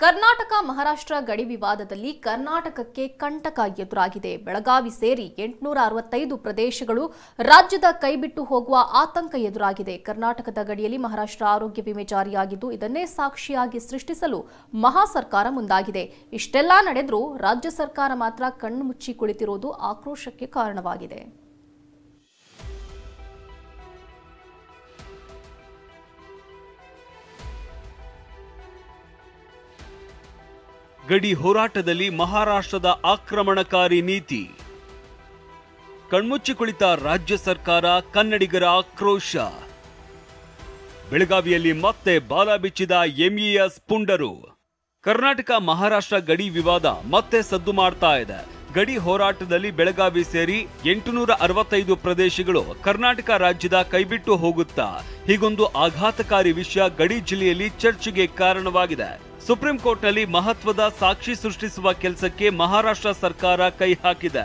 ಕರ್ನಾಟಕ ಮಹಾರಾಷ್ಟ್ರ ಗಡಿ ವಿವಾದದಲ್ಲಿ ಕರ್ನಾಟಕಕ್ಕೆ ಕಂಟಕ ಎದುರಾಗಿದೆ. ಬೆಳಗಾವಿ ಸೇರಿ 865 ಪ್ರದೇಶಗಳು ರಾಜ್ಯದ ಕೈಬಿಟ್ಟು ಹೋಗುವ ಆತಂಕ ಎದುರಾಗಿದೆ. ಕರ್ನಾಟಕದ ಗಡಿಯಲ್ಲಿ ಮಹಾರಾಷ್ಟ್ರ ಆರೋಗ್ಯ ವಿಮೆ ಜಾರಿಯಾಗಿದ್ದು ಇದನ್ನೇ ಸಾಕ್ಷಿಯಾಗಿ ಸೃಷ್ಟಿಸಲು ಮಹಾ ಸರ್ಕಾರ ಮುಂದಾಗಿದೆ. ಇಷ್ಟೆಲ್ಲಾ ನಡೆದರೂ ರಾಜ್ಯ ಸರ್ಕಾರ ಮಾತ್ರ ಕಣ್ಣು ಮುಚ್ಚಿ ಕುಳಿತಿರುವುದು ಆಕ್ರೋಶಕ್ಕೆ ಕಾರಣವಾಗಿದೆ. ಗಡಿ ಹೋರಾಟದಲ್ಲಿ ಮಹಾರಾಷ್ಟ್ರದ ಆಕ್ರಮಣಕಾರಿ ನೀತಿ. ಕಣ್ಮುಚ್ಚಿ ಕುಳಿತ ರಾಜ್ಯ ಸರ್ಕಾರ, ಕನ್ನಡಿಗರ ಆಕ್ರೋಶ. ಬೆಳಗಾವಿಯಲ್ಲಿ ಮತ್ತೆ ಬಾಲ ಬಿಚ್ಚಿದ ಎಂಇಎಸ್ ಪುಂಡರು. ಕರ್ನಾಟಕ ಮಹಾರಾಷ್ಟ್ರ ಗಡಿ ವಿವಾದ ಮತ್ತೆ ಸದ್ದು ಮಾಡ್ತಾ ಇದೆ. ಗಡಿ ಹೋರಾಟದಲ್ಲಿ ಬೆಳಗಾವಿ ಸೇರಿ 865 ಪ್ರದೇಶಗಳು ಕರ್ನಾಟಕ ರಾಜ್ಯದ ಕೈಬಿಟ್ಟು ಹೋಗುತ್ತಾ, ಹೀಗೊಂದು ಆಘಾತಕಾರಿ ವಿಷಯ ಗಡಿ ಜಿಲ್ಲೆಯಲ್ಲಿ ಚರ್ಚೆಗೆ ಕಾರಣವಾಗಿದೆ. ಸುಪ್ರೀಂ ಕೋರ್ಟ್ನಲ್ಲಿ ಮಹತ್ವದ ಸಾಕ್ಷಿ ಸೃಷ್ಟಿಸುವ ಕೆಲಸಕ್ಕೆ ಮಹಾರಾಷ್ಟ್ರ ಸರ್ಕಾರ ಕೈ ಹಾಕಿದೆ.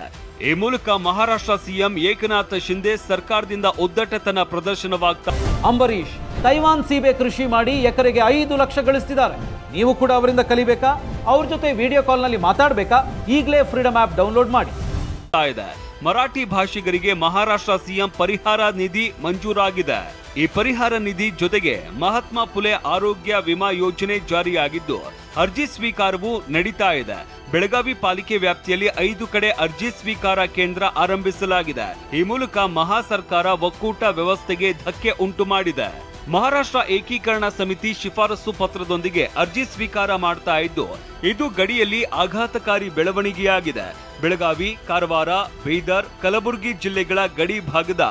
ಈ ಮೂಲಕ ಮಹಾರಾಷ್ಟ್ರ ಸಿಎಂ ಏಕನಾಥ್ ಶಿಂದೆ ಸರ್ಕಾರದಿಂದ ಉದ್ದಟತನ ಪ್ರದರ್ಶನವಾಗ್ತಾ. ಅಂಬರೀಶ್ ತೈವಾನ್ ಸೀಬೆ ಕೃಷಿ ಮಾಡಿ ಎಕರೆಗೆ 5 ಲಕ್ಷ ಗಳಿಸ್ತಿದ್ದಾರೆ. ನೀವು ಕೂಡ ಅವರಿಂದ ಕಲಿಬೇಕಾ? ಅವ್ರ ಜೊತೆ ವಿಡಿಯೋ ಕಾಲ್ ನಲ್ಲಿ ಮಾತಾಡಬೇಕಾ? ಈಗಲೇ ಫ್ರೀಡಮ್ ಆಪ್ ಡೌನ್ಲೋಡ್ ಮಾಡಿ. ಮರಾಠಿ ಭಾಷಿಗರಿಗೆ ಮಹಾರಾಷ್ಟ್ರ ಸಿಎಂ ಪರಿಹಾರ ನಿಧಿ ಮಂಜೂರಾಗಿದೆ. ಈ ಪರಿಹಾರ ನಿಧಿ ಜೊತೆಗೆ ಮಹಾತ್ಮ ಫುಲೆ ಆರೋಗ್ಯ ವಿಮಾ ಯೋಜನೆ ಜಾರಿಯಾಗಿದ್ದು ಅರ್ಜಿ ಸ್ವೀಕಾರವೂ ನಡೀತಾ ಇದೆ. ಬೆಳಗಾವಿ ಪಾಲಿಕೆ ವ್ಯಾಪ್ತಿಯಲ್ಲಿ 5 ಕಡೆ ಅರ್ಜಿ ಸ್ವೀಕಾರ ಕೇಂದ್ರ ಆರಂಭಿಸಲಾಗಿದೆ. ಈ ಮೂಲಕ ಮಹಾ ಸರ್ಕಾರ ಒಕ್ಕೂಟ ವ್ಯವಸ್ಥೆಗೆ ಧಕ್ಕೆ ಉಂಟು ಮಾಡಿದೆ. ಮಹಾರಾಷ್ಟ್ರ ಏಕೀಕರಣ ಸಮಿತಿ ಶಿಫಾರಸು ಪತ್ರದೊಂದಿಗೆ ಅರ್ಜಿ ಸ್ವೀಕಾರ ಮಾಡ್ತಾ ಇದ್ದು ಇದು ಗಡಿಯಲ್ಲಿ ಆಘಾತಕಾರಿ ಬೆಳವಣಿಗೆಯಾಗಿದೆ. ಬೆಳಗಾವಿ, ಕಾರವಾರ, ಬೀದರ್, ಕಲಬುರಗಿ ಜಿಲ್ಲೆಗಳ ಗಡಿ ಭಾಗದ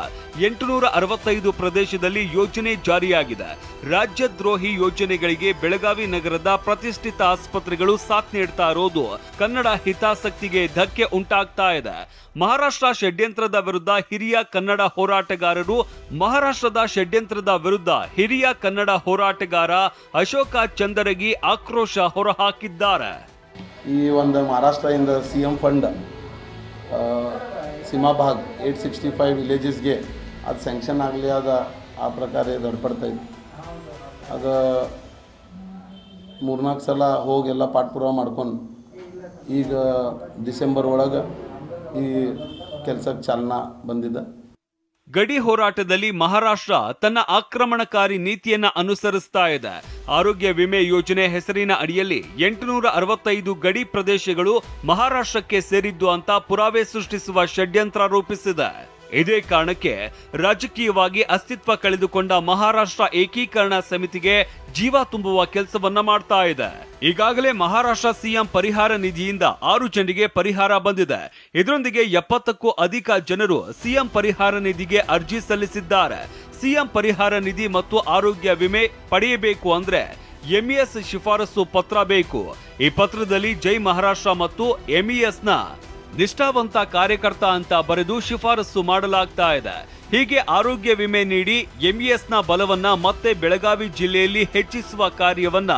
865 ಪ್ರದೇಶದಲ್ಲಿ ಯೋಜನೆ ಜಾರಿಯಾಗಿದೆ. ರಾಜ್ಯದ್ರೋಹಿ ಯೋಜನೆಗಳಿಗೆ ಬೆಳಗಾವಿ ನಗರದ ಪ್ರತಿಷ್ಠಿತ ಆಸ್ಪತ್ರೆಗಳು ಸಾಥ್ ನೀಡ್ತಾ ಇರೋದು ಕನ್ನಡ ಹಿತಾಸಕ್ತಿಗೆ ಧಕ್ಕೆ ಉಂಟಾಗ್ತಾ ಇದೆ. ಮಹಾರಾಷ್ಟ್ರ ಷಡ್ಯಂತ್ರದ ವಿರುದ್ಧ ಹಿರಿಯ ಕನ್ನಡ ಹೋರಾಟಗಾರರು ಮಹಾರಾಷ್ಟ್ರದ ಷಡ್ಯಂತ್ರದ ವಿರುದ್ಧ ಹಿರಿಯ ಕನ್ನಡ ಹೋರಾಟಗಾರ ಅಶೋಕ ಚಂದರಗಿ ಆಕ್ರೋಶ ಹೊರಹಾಕಿದ್ದಾರೆ. ಈ ಒಂದು ಮಹಾರಾಷ್ಟ್ರದಿಂದ ಸಿಎಂ ಫಂಡ್ ಸೀಮಾ ಭಾಗ 865 ವಿಲೇಜಸ್ಗೆ ಅದು ಸ್ಯಾಂಕ್ಷನ್ ಆಗಲಿ, ಅದು ಆ ಪ್ರಕಾರ ದೊಡ್ಡಪಡ್ತಾ ಇತ್ತು. ಅದು 3-4 ಸಲ ಹೋಗಿ ಎಲ್ಲ ಪಾಠಪುರ ಮಾಡ್ಕೊಂಡು ಈಗ ಡಿಸೆಂಬರ್ ಒಳಗೆ ಈ ಕೆಲಸಕ್ಕೆ ಚಾಲನಾ ಬಂದಿದೆ. ಗಡಿ ಹೋರಾಟದಲ್ಲಿ ಮಹಾರಾಷ್ಟ್ರ ತನ್ನ ಆಕ್ರಮಣಕಾರಿ ನೀತಿಯನ್ನ ಅನುಸರಿಸ್ತಾ ಇದೆ. ಆರೋಗ್ಯ ವಿಮೆ ಯೋಜನೆ ಹೆಸರಿನ ಅಡಿಯಲ್ಲಿ 865 ಗಡಿ ಪ್ರದೇಶಗಳು ಮಹಾರಾಷ್ಟ್ರಕ್ಕೆ ಸೇರಿದ್ದು ಅಂತ ಪುರಾವೆ ಸೃಷ್ಟಿಸುವ ಷಡ್ಯಂತ್ರ ರೂಪಿಸಿದೆ. ಇದೇ ಕಾರಣಕ್ಕೆ ರಾಜಕೀಯವಾಗಿ ಅಸ್ತಿತ್ವ ಕಳೆದುಕೊಂಡ ಮಹಾರಾಷ್ಟ್ರ ಏಕೀಕರಣ ಸಮಿತಿಗೆ ಜೀವ ತುಂಬುವ ಕೆಲಸವನ್ನ ಮಾಡ್ತಾ ಇದೆ. ಈಗಾಗಲೇ ಮಹಾರಾಷ್ಟ್ರ ಸಿಎಂ ಪರಿಹಾರ ನಿಧಿಯಿಂದ 6 ಜನರಿಗೆ ಪರಿಹಾರ ಬಂದಿದೆ. ಇದರೊಂದಿಗೆ 70ಕ್ಕೂ ಅಧಿಕ ಜನರು ಸಿಎಂ ಪರಿಹಾರ ನಿಧಿಗೆ ಅರ್ಜಿ ಸಲ್ಲಿಸಿದ್ದಾರೆ. ಸಿಎಂ ಪರಿಹಾರ ನಿಧಿ ಮತ್ತು ಆರೋಗ್ಯ ವಿಮೆ ಪಡೆಯಬೇಕು ಅಂದ್ರೆ ಎಂಇಎಸ್ ಶಿಫಾರಸು ಪತ್ರ ಬೇಕು. ಈ ಪತ್ರದಲ್ಲಿ ಜೈ ಮಹಾರಾಷ್ಟ್ರ ಮತ್ತು ಎಂಇಎಸ್ನ ನಿಷ್ಠಾವಂತ ಕಾರ್ಯಕರ್ತ ಅಂತ ಬರೆದು ಶಿಫಾರಸು ಮಾಡಲಾಗ್ತಾ ಇದೆ. ಹೀಗೆ ಆರೋಗ್ಯ ವಿಮೆ ನೀಡಿ ಎಂಇಎಸ್ನ ಬಲವನ್ನ ಮತ್ತೆ ಬೆಳಗಾವಿ ಜಿಲ್ಲೆಯಲ್ಲಿ ಹೆಚ್ಚಿಸುವ ಕಾರ್ಯವನ್ನ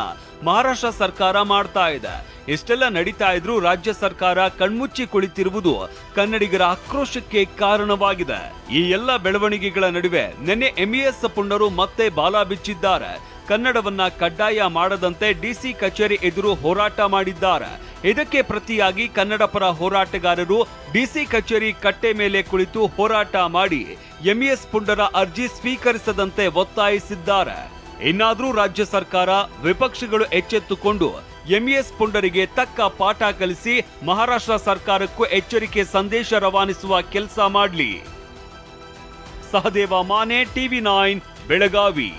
ಮಹಾರಾಷ್ಟ್ರ ಸರ್ಕಾರ ಮಾಡ್ತಾ ಇದೆ. ಇಷ್ಟೆಲ್ಲ ನಡೀತಾ ಇದ್ರೂ ರಾಜ್ಯ ಸರ್ಕಾರ ಕಣ್ಮುಚ್ಚಿ ಕುಳಿತಿರುವುದು ಕನ್ನಡಿಗರ ಆಕ್ರೋಶಕ್ಕೆ ಕಾರಣವಾಗಿದೆ. ಈ ಎಲ್ಲ ಬೆಳವಣಿಗೆಗಳ ನಡುವೆ ನಿನ್ನೆ ಎಂಇಎಸ್ ಪುಂಡರು ಮತ್ತೆ ಬಾಲ ಬಿಚ್ಚಿದ್ದಾರೆ. ಕನ್ನಡವನ್ನ ಕಡ್ಡಾಯ ಮಾಡದಂತೆ ಡಿಸಿ ಕಚೇರಿ ಎದುರು ಹೋರಾಟ ಮಾಡಿದ್ದಾರೆ. ಇದಕ್ಕೆ ಪ್ರತಿಯಾಗಿ ಕನ್ನಡ ಪರ ಹೋರಾಟಗಾರರು ಡಿಸಿ ಕಚೇರಿ ಕಟ್ಟೆ ಮೇಲೆ ಕುಳಿತು ಹೋರಾಟ ಮಾಡಿ ಎಂಇಎಸ್ ಪುಂಡರ ಅರ್ಜಿ ಸ್ವೀಕರಿಸದಂತೆ ಒತ್ತಾಯಿಸಿದ್ದಾರೆ. ಇನ್ನಾದ್ರೂ ರಾಜ್ಯ ಸರ್ಕಾರ, ವಿಪಕ್ಷಗಳು ಎಚ್ಚೆತ್ತುಕೊಂಡು ಎಂಇಎಸ್ ಪುಂಡರಿಗೆ ತಕ್ಕ ಪಾಠ ಕಲಿಸಿ ಮಹಾರಾಷ್ಟ್ರ ಸರ್ಕಾರಕ್ಕೂ ಎಚ್ಚರಿಕೆ ಸಂದೇಶ ರವಾನಿಸುವ ಕೆಲಸ ಮಾಡಲಿ. ಸಹದೇವ ಮಾನೆ, TV9 ಬೆಳಗಾವಿ.